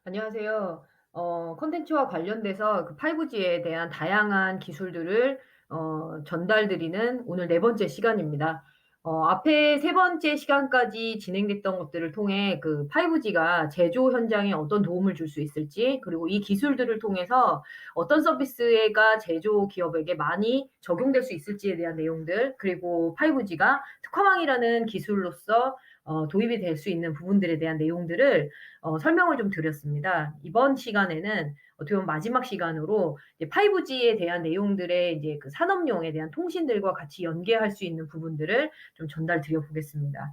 안녕하세요. 콘텐츠와 관련돼서 그 5G에 대한 다양한 기술들을 전달드리는 오늘 네 번째 시간입니다. 앞에 세 번째 시간까지 진행됐던 것들을 통해 그 5G가 제조 현장에 어떤 도움을 줄 수 있을지, 그리고 이 기술들을 통해서 어떤 서비스가 제조 기업에게 많이 적용될 수 있을지에 대한 내용들, 그리고 5G가 특화망이라는 기술로서 도입이 될 수 있는 부분들에 대한 내용들을 설명을 좀 드렸습니다. 이번 시간에는 어떻게 보면 마지막 시간으로 이제 5G에 대한 내용들의 이제 그 산업용에 대한 통신들과 같이 연계할 수 있는 부분들을 좀 전달 드려 보겠습니다.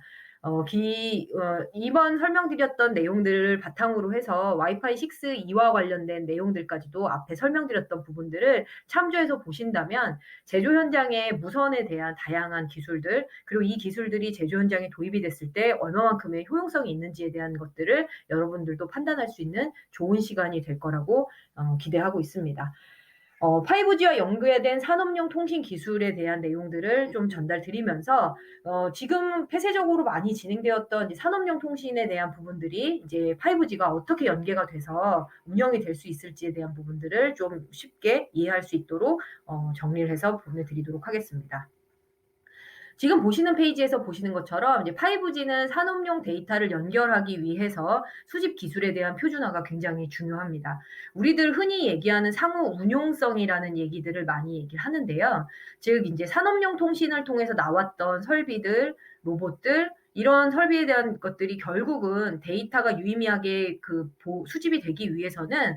이번 설명드렸던 내용들을 바탕으로 해서 와이파이 6 E와 관련된 내용들까지도 앞에 설명드렸던 부분들을 참조해서 보신다면 제조 현장의 무선에 대한 다양한 기술들, 그리고 이 기술들이 제조 현장에 도입이 됐을 때 얼마만큼의 효용성이 있는지에 대한 것들을 여러분들도 판단할 수 있는 좋은 시간이 될 거라고 기대하고 있습니다. 5G와 연계된 산업용 통신 기술에 대한 내용들을 좀 전달드리면서 지금 폐쇄적으로 많이 진행되었던 이 산업용 통신에 대한 부분들이 이제 5G가 어떻게 연계가 돼서 운영이 될 수 있을지에 대한 부분들을 좀 쉽게 이해할 수 있도록 정리를 해서 보내드리도록 하겠습니다. 지금 보시는 페이지에서 보시는 것처럼 이제 5G는 산업용 데이터를 연결하기 위해서 수집 기술에 대한 표준화가 굉장히 중요합니다. 우리들 흔히 얘기하는 상호 운용성이라는 얘기들을 많이 얘기를 하는데요. 즉 이제 산업용 통신을 통해서 나왔던 설비들, 로봇들 이런 설비에 대한 것들이 결국은 데이터가 유의미하게 수집이 되기 위해서는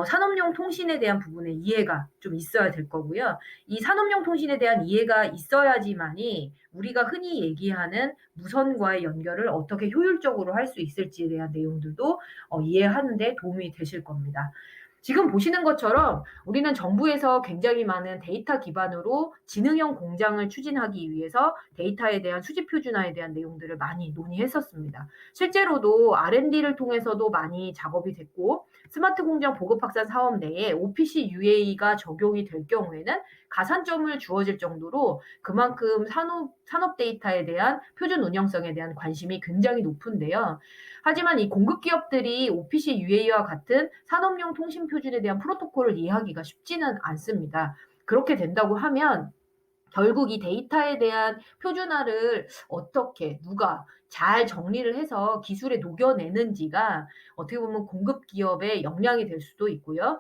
산업용 통신에 대한 부분의 이해가 좀 있어야 될 거고요. 이 산업용 통신에 대한 이해가 있어야지만이 우리가 흔히 얘기하는 무선과의 연결을 어떻게 효율적으로 할 수 있을지에 대한 내용들도 이해하는 데 도움이 되실 겁니다. 지금 보시는 것처럼 우리는 정부에서 굉장히 많은 데이터 기반으로 지능형 공장을 추진하기 위해서 데이터에 대한 수집 표준화에 대한 내용들을 많이 논의했었습니다. 실제로도 R&D를 통해서도 많이 작업이 됐고 스마트 공장 보급 확산 사업 내에 OPC UA가 적용이 될 경우에는 가산점을 주어질 정도로 그만큼 산업 데이터에 대한 표준 운영성에 대한 관심이 굉장히 높은데요. 하지만 이 공급 기업들이 OPC UA와 같은 산업용 통신 표준에 대한 프로토콜을 이해하기가 쉽지는 않습니다. 그렇게 된다고 하면 결국 이 데이터에 대한 표준화를 어떻게 누가 잘 정리를 해서 기술에 녹여내는지가 어떻게 보면 공급 기업의 역량이 될 수도 있고요.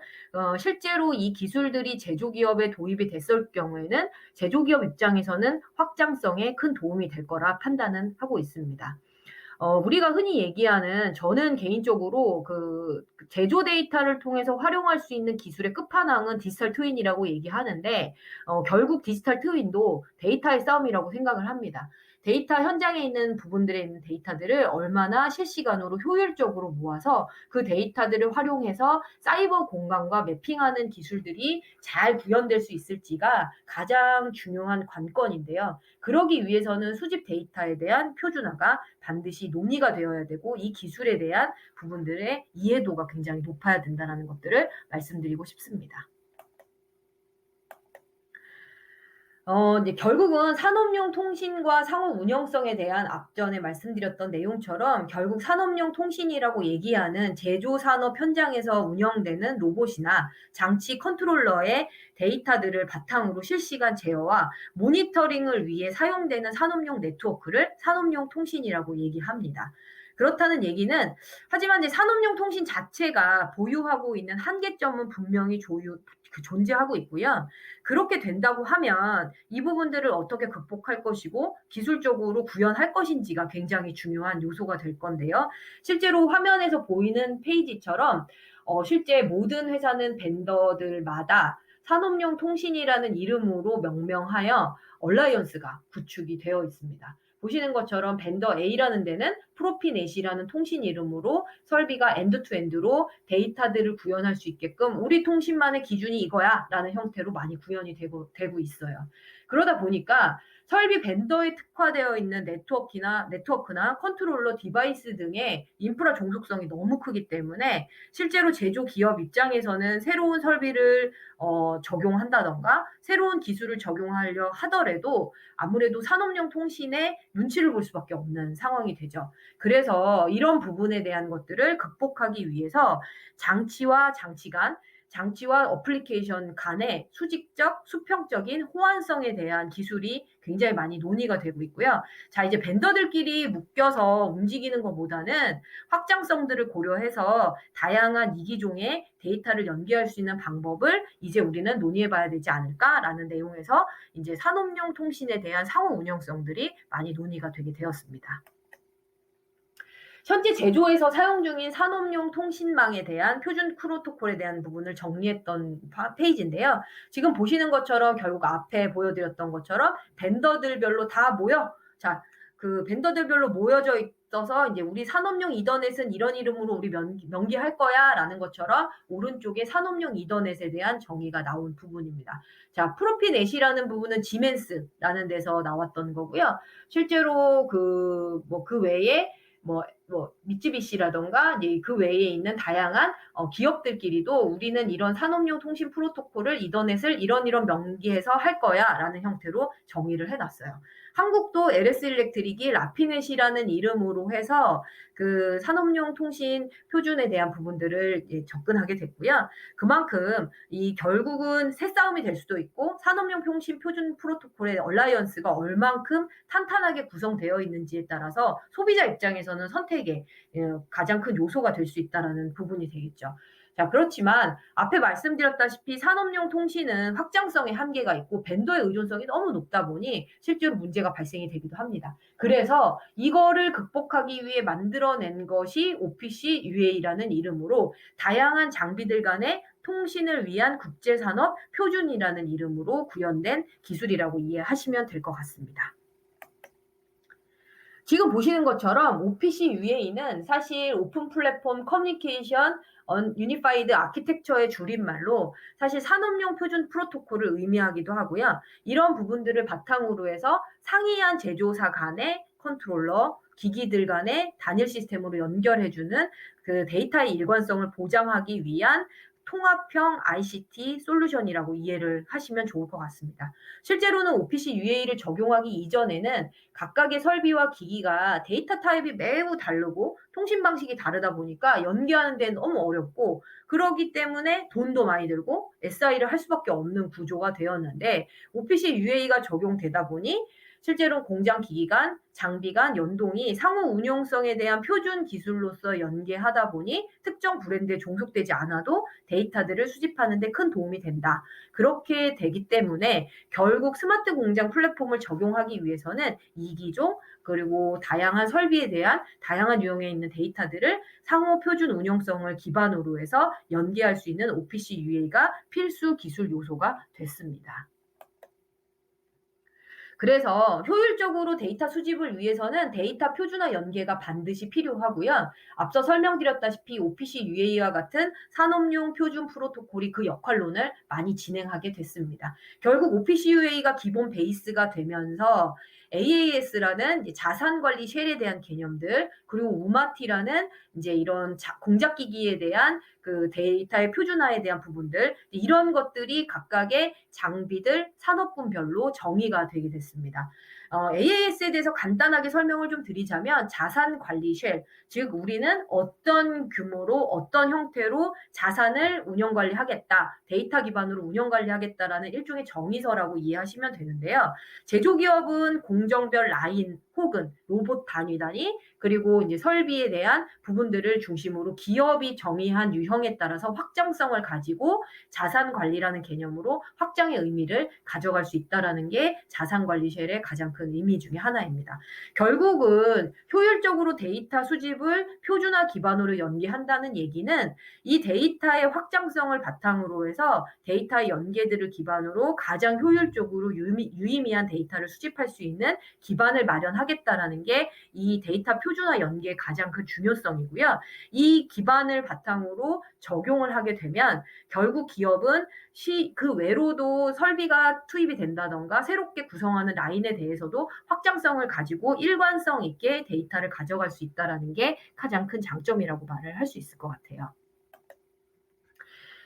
실제로 이 기술들이 제조기업에 도입이 됐을 경우에는 제조기업 입장에서는 확장성에 큰 도움이 될 거라 판단은 하고 있습니다. 우리가 흔히 얘기하는 저는 개인적으로 제조 데이터를 통해서 활용할 수 있는 기술의 끝판왕은 디지털 트윈이라고 얘기하는데 결국 디지털 트윈도 데이터의 싸움이라고 생각을 합니다. 데이터 현장에 있는 부분들에 있는 데이터들을 얼마나 실시간으로 효율적으로 모아서 그 데이터들을 활용해서 사이버 공간과 매핑하는 기술들이 잘 구현될 수 있을지가 가장 중요한 관건인데요. 그러기 위해서는 수집 데이터에 대한 표준화가 반드시 논의가 되어야 되고 이 기술에 대한 부분들의 이해도가 굉장히 높아야 된다는 것들을 말씀드리고 싶습니다. 이제 결국은 산업용 통신과 상호 운영성에 대한 앞전에 말씀드렸던 내용처럼 결국 산업용 통신이라고 얘기하는 제조 산업 현장에서 운영되는 로봇이나 장치 컨트롤러의 데이터들을 바탕으로 실시간 제어와 모니터링을 위해 사용되는 산업용 네트워크를 산업용 통신이라고 얘기합니다. 그렇다는 얘기는 하지만 이제 산업용 통신 자체가 보유하고 있는 한계점은 분명히 존재하고 있고요. 그렇게 된다고 하면 이 부분들을 어떻게 극복할 것이고 기술적으로 구현할 것인지가 굉장히 중요한 요소가 될 건데요. 실제로 화면에서 보이는 페이지처럼 실제 모든 회사는 벤더들마다 산업용 통신이라는 이름으로 명명하여 얼라이언스가 구축이 되어 있습니다. 보시는 것처럼 벤더 A라는 데는 프로피넷이라는 통신 이름으로 설비가 엔드투엔드로 데이터들을 구현할 수 있게끔 우리 통신만의 기준이 이거야 라는 형태로 많이 구현이 되고 있어요. 그러다 보니까 설비 벤더에 특화되어 있는 네트워크나 컨트롤러 디바이스 등의 인프라 종속성이 너무 크기 때문에 실제로 제조 기업 입장에서는 새로운 설비를 적용한다든가 새로운 기술을 적용하려 하더라도 아무래도 산업용 통신에 눈치를 볼 수밖에 없는 상황이 되죠. 그래서 이런 부분에 대한 것들을 극복하기 위해서 장치와 어플리케이션 간의 수직적, 수평적인 호환성에 대한 기술이 굉장히 많이 논의가 되고 있고요. 자, 이제 벤더들끼리 묶여서 움직이는 것보다는 확장성들을 고려해서 다양한 이기종의 데이터를 연계할 수 있는 방법을 이제 우리는 논의해 봐야 되지 않을까라는 내용에서 이제 산업용 통신에 대한 상호 운영성들이 많이 논의가 되게 되었습니다. 현재 제조에서 사용 중인 산업용 통신망에 대한 표준 프로토콜에 대한 부분을 정리했던 페이지인데요. 지금 보시는 것처럼 결국 앞에 보여드렸던 것처럼 벤더들별로 다 자, 그 벤더들별로 모여져 있어서 이제 우리 산업용 이더넷은 이런 이름으로 우리 명기할 거야라는 것처럼 오른쪽에 산업용 이더넷에 대한 정의가 나온 부분입니다. 자, 프로피넷이라는 부분은 지멘스라는 데서 나왔던 거고요. 실제로 그 외에 미쯔비시라던가 이제 그 외에 있는 다양한 기업들끼리도 우리는 이런 산업용 통신 프로토콜을 이더넷을 이런 명기해서 할 거야라는 형태로 정의를 해놨어요. 한국도 LS 일렉트릭이 라피넷이라는 이름으로 해서 그 산업용 통신 표준에 대한 부분들을 접근하게 됐고요. 그만큼 이 결국은 새싸움이 될 수도 있고 산업용 통신 표준 프로토콜의 얼라이언스가 얼만큼 탄탄하게 구성되어 있는지에 따라서 소비자 입장에서는 선택의 가장 큰 요소가 될 수 있다라는 부분이 되겠죠. 자, 그렇지만 앞에 말씀드렸다시피 산업용 통신은 확장성의 한계가 있고 벤더의 의존성이 너무 높다 보니 실제로 문제가 발생이 되기도 합니다. 그래서 이거를 극복하기 위해 만들어낸 것이 OPC UA라는 이름으로 다양한 장비들 간의 통신을 위한 국제산업 표준이라는 이름으로 구현된 기술이라고 이해하시면 될 것 같습니다. 지금 보시는 것처럼 OPC UA는 사실 오픈 플랫폼 커뮤니케이션 유니파이드 아키텍처의 줄임말로 사실 산업용 표준 프로토콜을 의미하기도 하고요. 이런 부분들을 바탕으로 해서 상이한 제조사 간의 컨트롤러, 기기들 간의 단일 시스템으로 연결해주는 그 데이터의 일관성을 보장하기 위한 통합형 ICT 솔루션이라고 이해를 하시면 좋을 것 같습니다. 실제로는 OPC UA를 적용하기 이전에는 각각의 설비와 기기가 데이터 타입이 매우 다르고 통신 방식이 다르다 보니까 연계하는 데는 너무 어렵고 그러기 때문에 돈도 많이 들고 SI를 할 수밖에 없는 구조가 되었는데 OPC UA가 적용되다 보니 실제로 공장 기기 간, 장비 간 연동이 상호 운용성에 대한 표준 기술로서 연계하다 보니 특정 브랜드에 종속되지 않아도 데이터들을 수집하는 데 큰 도움이 된다. 그렇게 되기 때문에 결국 스마트 공장 플랫폼을 적용하기 위해서는 이기종 그리고 다양한 설비에 대한 다양한 유형에 있는 데이터들을 상호 표준 운용성을 기반으로 해서 연계할 수 있는 OPC UA가 필수 기술 요소가 됐습니다. 그래서 효율적으로 데이터 수집을 위해서는 데이터 표준화 연계가 반드시 필요하고요. 앞서 설명드렸다시피 OPC UA와 같은 산업용 표준 프로토콜이 그 역할론을 많이 진행하게 됐습니다. 결국 OPC UA가 기본 베이스가 되면서 AAS라는 자산관리 쉘에 대한 개념들 그리고 우마티라는 이제 이런 공작기기에 대한 그 데이터의 표준화에 대한 부분들 이런 것들이 각각의 장비들 산업군별로 정의가 되게 됐습니다. AAS에 대해서 간단하게 설명을 좀 드리자면 자산관리 쉘, 즉 우리는 어떤 규모로 어떤 형태로 자산을 운영관리하겠다, 데이터 기반으로 운영관리하겠다라는 일종의 정의서라고 이해하시면 되는데요. 제조기업은 공정별 라인 혹은 로봇 단위 그리고 이제 설비에 대한 부분들을 중심으로 기업이 정의한 유형에 따라서 확장성을 가지고 자산관리라는 개념으로 확장의 의미를 가져갈 수 있다는 게 자산관리 쉘의 가장 큰 의미 중에 하나입니다. 결국은 효율적으로 데이터 수집을 표준화 기반으로 연계한다는 얘기는 이 데이터의 확장성을 바탕으로 해서 데이터의 연계들을 기반으로 가장 효율적으로 유의미한 데이터를 수집할 수 있는 기반을 마련하겠다라는 게 이 데이터 표준 표준화 연계의 가장 큰 중요성이고요. 이 기반을 바탕으로 적용을 하게 되면 결국 기업은 그 외로도 설비가 투입이 된다던가 새롭게 구성하는 라인에 대해서도 확장성을 가지고 일관성 있게 데이터를 가져갈 수 있다라는 게 가장 큰 장점이라고 말을 할 수 있을 것 같아요.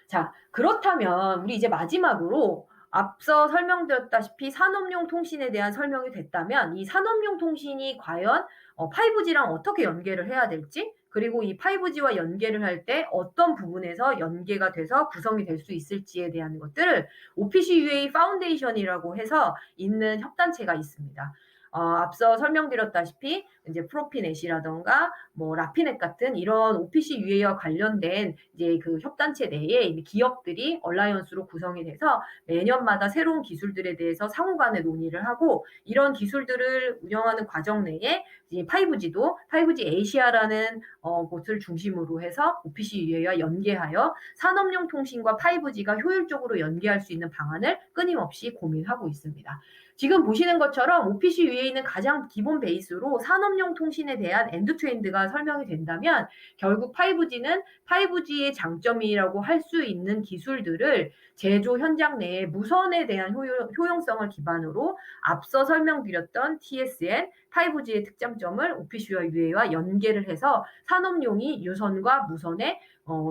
자, 그렇다면 우리 이제 마지막으로 앞서 설명드렸다시피 산업용 통신에 대한 설명이 됐다면 이 산업용 통신이 과연 5G랑 어떻게 연계를 해야 될지, 그리고 이 5G와 연계를 할 때 어떤 부분에서 연계가 돼서 구성이 될 수 있을지에 대한 것들을 OPC-UA 파운데이션이라고 해서 있는 협단체가 있습니다. 앞서 설명드렸다시피 이제 프로피넷이라던가 뭐 라피넷 같은 이런 OPC-UA와 관련된 이제 그 협단체 내에 이미 기업들이 얼라이언스로 구성이 돼서 매년마다 새로운 기술들에 대해서 상호간에 논의를 하고, 이런 기술들을 운영하는 과정 내에 이제 5G도 5G 아시아라는 곳을 중심으로 해서 OPC-UA와 연계하여 산업용 통신과 5G가 효율적으로 연계할 수 있는 방안을 끊임없이 고민하고 있습니다. 지금 보시는 것처럼 OPC-UA는 가장 기본 베이스로 산업용 통신에 대한 엔드투엔드가 설명이 된다면, 결국 5G는 5G의 장점이라고 할 수 있는 기술들을 제조 현장 내에 무선에 대한 효용성을 기반으로 앞서 설명드렸던 TSN, 5G의 특장점을 OPC-UA와 연계를 해서 산업용이 유선과 무선의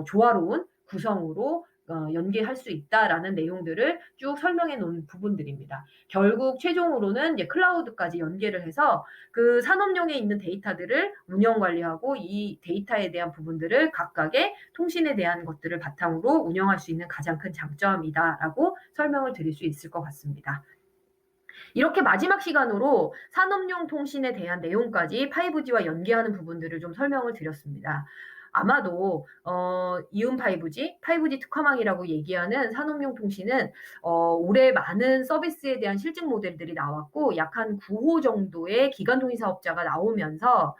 조화로운 구성으로 연계할 수 있다라는 내용들을 쭉 설명해 놓은 부분들입니다. 결국 최종으로는 이제 클라우드까지 연계를 해서 그 산업용에 있는 데이터들을 운영 관리하고 이 데이터에 대한 부분들을 각각의 통신에 대한 것들을 바탕으로 운영할 수 있는 가장 큰 장점이다라고 설명을 드릴 수 있을 것 같습니다. 이렇게 마지막 시간으로 산업용 통신에 대한 내용까지 5G와 연계하는 부분들을 좀 설명을 드렸습니다. 아마도 이음 5G, 5G 특화망이라고 얘기하는 산업용 통신은 올해 많은 서비스에 대한 실증 모델들이 나왔고 약 한 9호 정도의 기간통신 사업자가 나오면서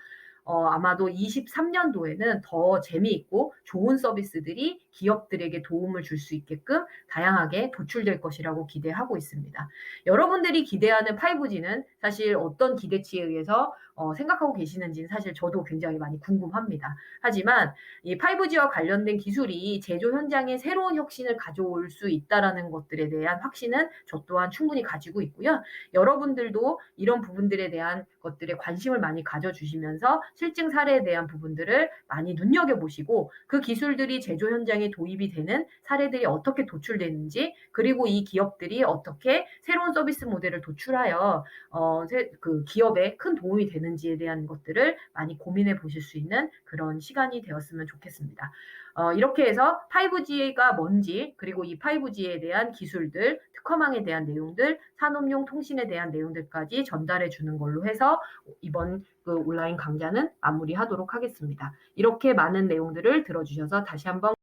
아마도 23년도에는 더 재미있고 좋은 서비스들이 기업들에게 도움을 줄 수 있게끔 다양하게 도출될 것이라고 기대하고 있습니다. 여러분들이 기대하는 5G는 사실 어떤 기대치에 의해서 생각하고 계시는지는 사실 저도 굉장히 많이 궁금합니다. 하지만 이 5G와 관련된 기술이 제조 현장에 새로운 혁신을 가져올 수 있다라는 것들에 대한 확신은 저 또한 충분히 가지고 있고요. 여러분들도 이런 부분들에 대한 것들에 관심을 많이 가져주시면서 실증 사례에 대한 부분들을 많이 눈여겨보시고 그 기술들이 제조 현장에 도입이 되는 사례들이 어떻게 도출되는지, 그리고 이 기업들이 어떻게 새로운 서비스 모델을 도출하여 그 기업에 큰 도움이 되는지에 대한 것들을 많이 고민해 보실 수 있는 그런 시간이 되었으면 좋겠습니다. 이렇게 해서 5G가 뭔지, 그리고 이 5G에 대한 기술들, 특화망에 대한 내용들, 산업용 통신에 대한 내용들까지 전달해 주는 걸로 해서 이번 그 온라인 강좌는 마무리하도록 하겠습니다. 이렇게 많은 내용들을 들어주셔서 다시 한번